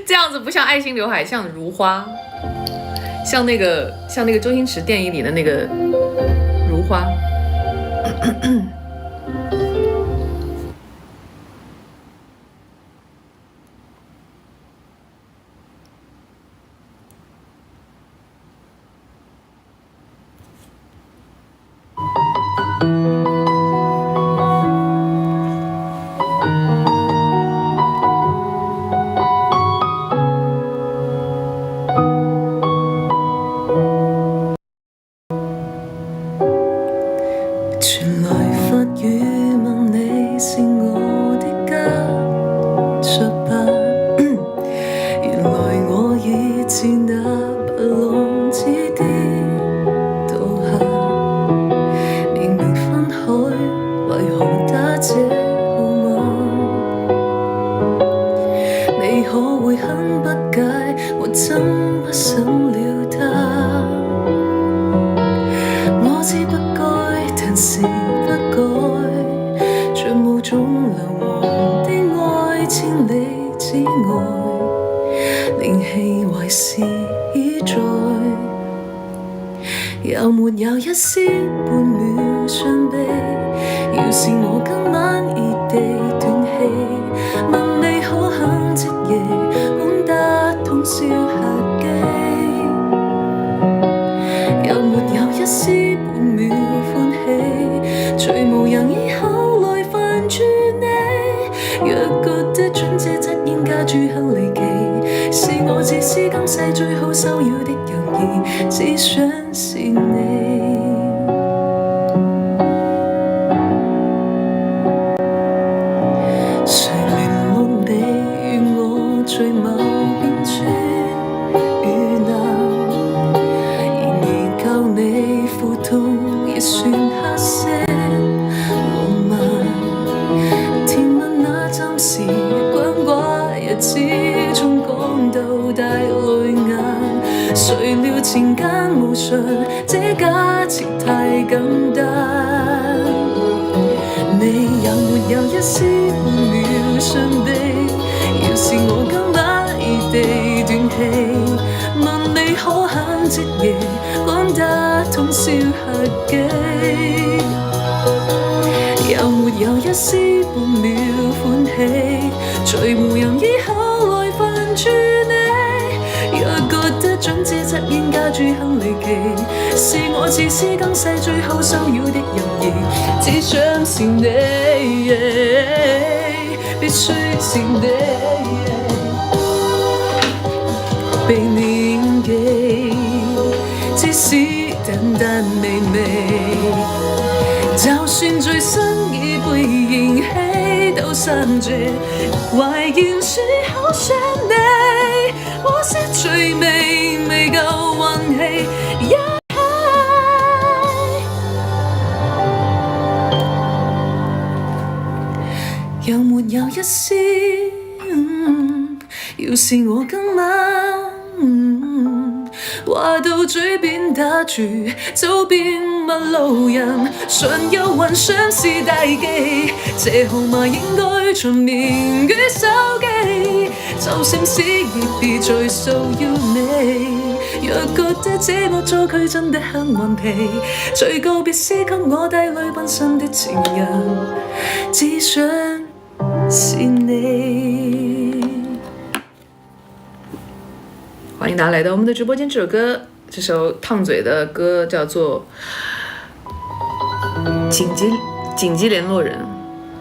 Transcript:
这样子不像爱心刘海，像如花，像那个周星驰电影里的那个如花。有沒有一絲半秒傷悲？要是我今晚異地斷氣，問你可肯即夜趕得通宵客機？有沒有一絲半秒歡喜？隨無人以口來煩住你，若覺得準這側現假住很離奇，是我自私今世最好收擾的友誼，只想是你。誰聯絡你與我最某邊處遇難？然而教你苦痛也算黑色浪漫，甜蜜那暫時關掛日子，終講到大淚眼。誰料前間無常，這假設太簡單。你有沒有一絲半秒傷悲？要是我今晚異地斷氣，問你可肯即夜趕得通宵客機？有沒有一絲半秒歡喜？隨無人以口來煩住你，若覺得準這側現假住很離奇，是我自私今世最後收擾的友誼，只想是你，必須是你，被念記，即使淡淡微微，就算醉生已背燃起，都散着懷念說好想你，可惜最未夠運氣。有沒有一絲，要是我今晚話到嘴邊打住，走遍陌路人，常有雲想是大忌，這號碼應該長眠於手機，就算是亦別再騷擾你。若覺得這惡作劇真的很頑皮，最告別時給我帶淚奔身的情人，只想是你。歡迎大家來到我們的直播間。這首歌，這首燙嘴的歌叫做緊急聯絡人。